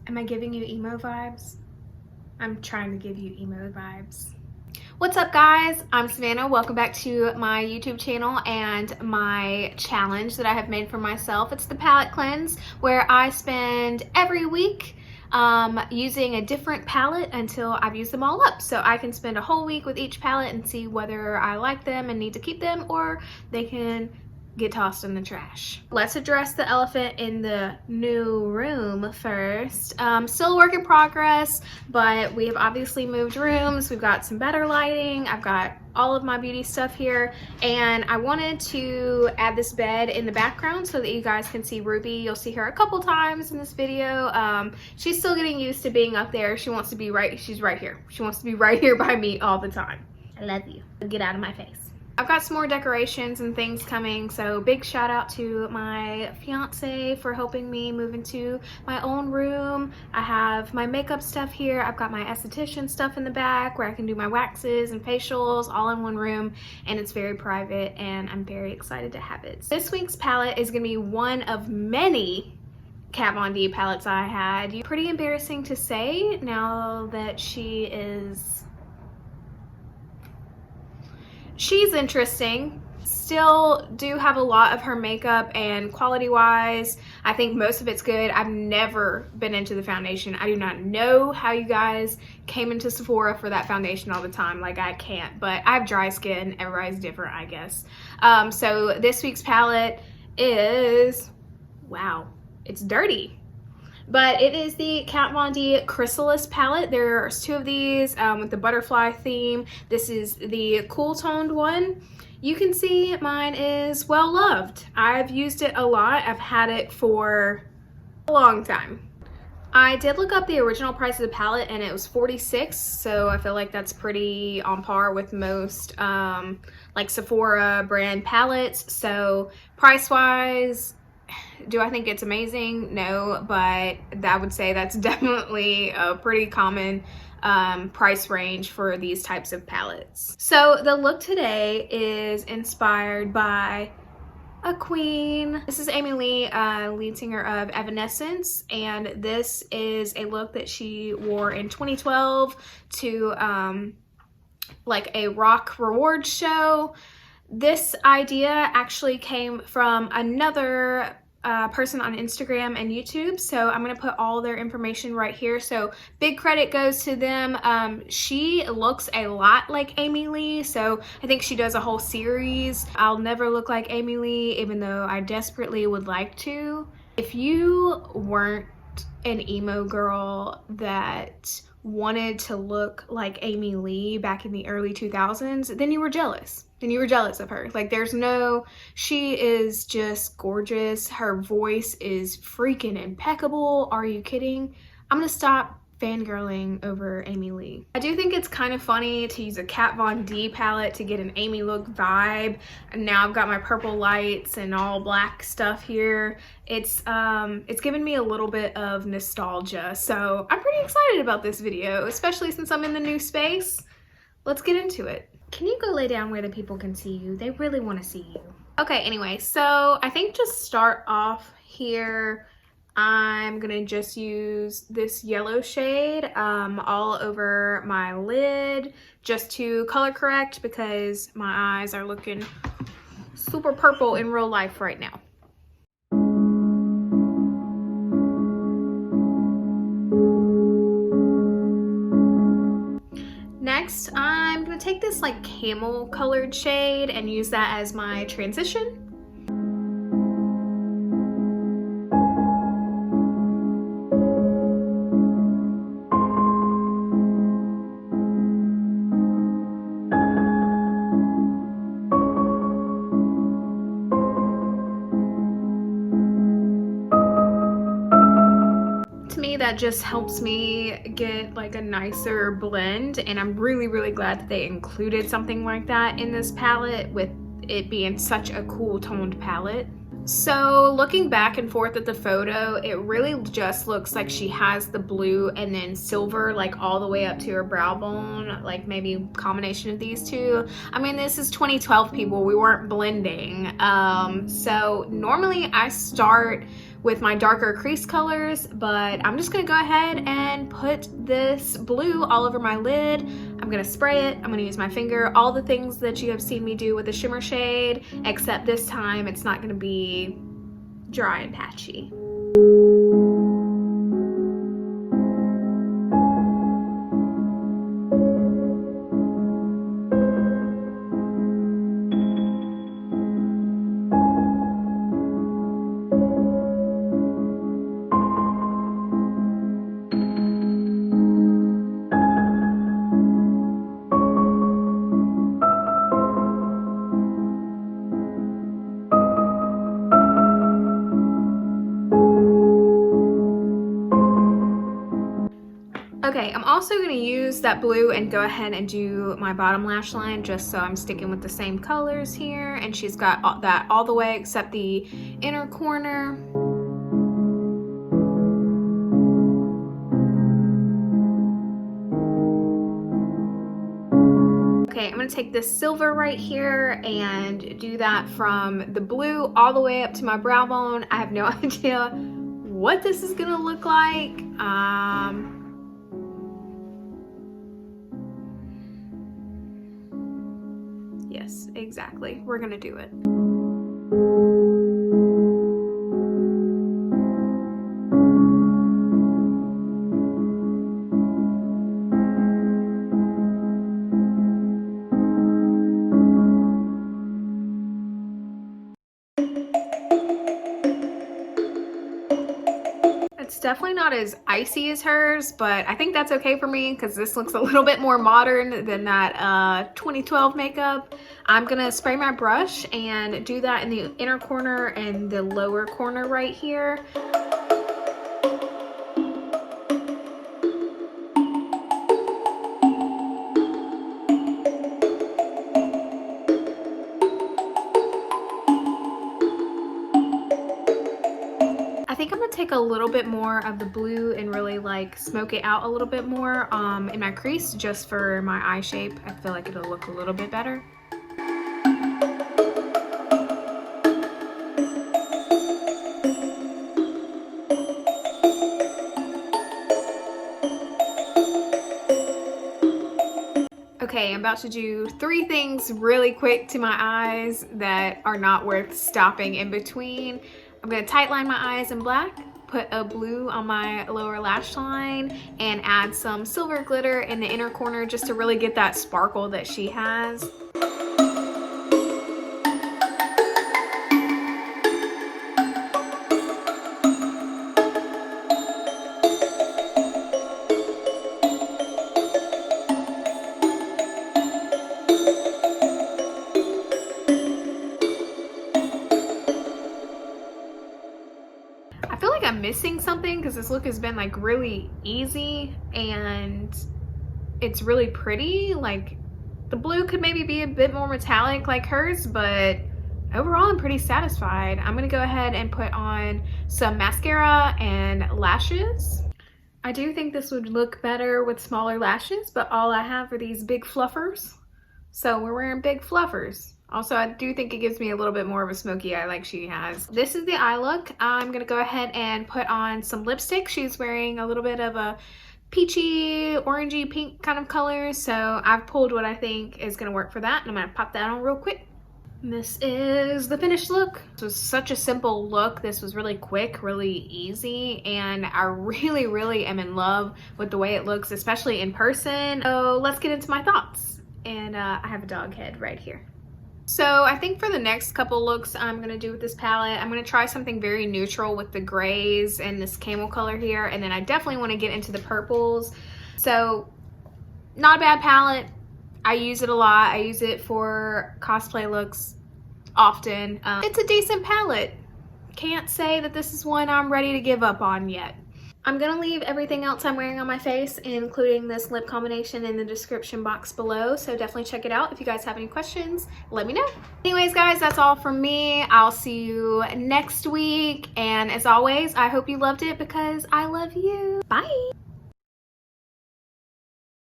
Am I giving you emo vibes? I'm trying to give you emo vibes. What's up, guys? I'm Savannah. Welcome back to my YouTube channel and my challenge that I have made for myself. It's the palette cleanse, where I spend every week using a different palette until I've used them all up. So I can spend a whole week with each palette and see whether I like them and need to keep them, or they can get tossed in the trash. Let's address the elephant in the new room first. Still a work in progress, but we have obviously moved rooms. We've got some better lighting. I've got all of my beauty stuff here, and I wanted to add this bed in the background so that you guys can see Ruby. You'll see her a couple times in this video. She's still getting used to being up there. She wants to be she's right here. She wants to be right here by me all the time. I love you. Get out of my face. I've got some more decorations and things coming, so big shout out to my fiance for helping me move into my own room. I have my makeup stuff here. I've got my esthetician stuff in the back where I can do my waxes and facials all in one room, and it's very private, and I'm very excited to have it. This week's palette is gonna be one of many Kat Von D palettes I had. Pretty embarrassing to say now that she's interesting. Still do have a lot of her makeup, and quality wise, I think most of it's good. I've never been into the foundation. I do not know how you guys came into Sephora for that foundation all the time. Like, I can't, but I have dry skin. Everybody's different, I guess. So this week's palette is, wow, it's dirty. But it is the Kat Von D Chrysalis palette. There's two of these with the butterfly theme. This is the cool toned one. You can see mine is well loved. I've used it a lot. I've had it for a long time. I did look up the original price of the palette, and it was $46, so I feel like that's pretty on par with most like Sephora brand palettes. So price wise, do I think it's amazing? No, but I would say that's definitely a pretty common price range for these types of palettes. So the look today is inspired by a queen. This is Amy Lee, lead singer of Evanescence, and this is a look that she wore in 2012 to like a rock reward show. This idea actually came from another person on Instagram and YouTube, so I'm gonna put all their information right here. So big credit goes to them. She looks a lot like Amy Lee, so I think she does a whole series. I'll never look like Amy Lee, even though I desperately would like to. If you weren't an emo girl that wanted to look like Amy Lee back in the early 2000s, then you were jealous. Then you were jealous of her. Like, she is just gorgeous. Her voice is freaking impeccable. Are you kidding? I'm gonna stop fangirling over Amy Lee. I do think it's kind of funny to use a Kat Von D palette to get an Amy look vibe. And now I've got my purple lights and all black stuff here. It's given me a little bit of nostalgia. So I'm pretty excited about this video, especially since I'm in the new space. Let's get into it. Can you go lay down where the people can see you? They really want to see you. Okay, anyway, so I think to start off here, I'm gonna just use this yellow shade all over my lid just to color correct, because my eyes are looking super purple in real life right now. Next, I'm gonna take this like camel colored shade and use that as my transition. That just helps me get like a nicer blend, and I'm really glad that they included something like that in this palette, with it being such a cool toned palette. So looking back and forth at the photo, it really just looks like she has the blue and then silver like all the way up to her brow bone, like maybe a combination of these two. I mean, this is 2012, people. We weren't blending. So normally I start with my darker crease colors, but I'm just gonna go ahead and put this blue all over my lid. I'm gonna spray it, I'm gonna use my finger, all the things that you have seen me do with the shimmer shade, except this time it's not gonna be dry and patchy. Okay, I'm also going to use that blue and go ahead and do my bottom lash line just so I'm sticking with the same colors here. And she's got that all the way except the inner corner. Okay, I'm going to take this silver right here and do that from the blue all the way up to my brow bone. I have no idea what this is going to look like. Yes, exactly. We're gonna do it. It's definitely not as icy as hers, but I think that's okay for me because this looks a little bit more modern than that 2012 makeup. I'm gonna spray my brush and do that in the inner corner and the lower corner right here. I think I'm gonna take a little bit more of the blue and really like smoke it out a little bit more in my crease just for my eye shape. I feel like it'll look a little bit better. Okay, I'm about to do 3 things really quick to my eyes that are not worth stopping in between. I'm gonna tightline my eyes in black, put a blue on my lower lash line, and add some silver glitter in the inner corner just to really get that sparkle that she has. I feel like I'm missing something because this look has been like really easy and it's really pretty. Like the blue could maybe be a bit more metallic like hers, but overall I'm pretty satisfied. I'm gonna go ahead and put on some mascara and lashes. I do think this would look better with smaller lashes, but all I have are these big fluffers. So we're wearing big fluffers. Also, I do think it gives me a little bit more of a smoky eye like she has. This is the eye look. I'm gonna go ahead and put on some lipstick. She's wearing a little bit of a peachy, orangey, pink kind of color. So I've pulled what I think is gonna work for that, and I'm gonna pop that on real quick. This is the finished look. This was such a simple look. This was really quick, really easy, and I really am in love with the way it looks, especially in person. So let's get into my thoughts. And I have a dog head right here. So I think for the next couple looks I'm gonna do with this palette, I'm gonna try something very neutral with the grays and this camel color here, and then I definitely want to get into the purples. So not a bad palette. I use it a lot. I use it for cosplay looks often. It's a decent palette. Can't say that this is one I'm ready to give up on yet. I'm gonna leave everything else I'm wearing on my face, including this lip combination, in the description box below, so definitely check it out. If you guys have any questions, let me know. Anyways guys, that's all from me. I'll see you next week, and as always, I hope you loved it because I love you. Bye!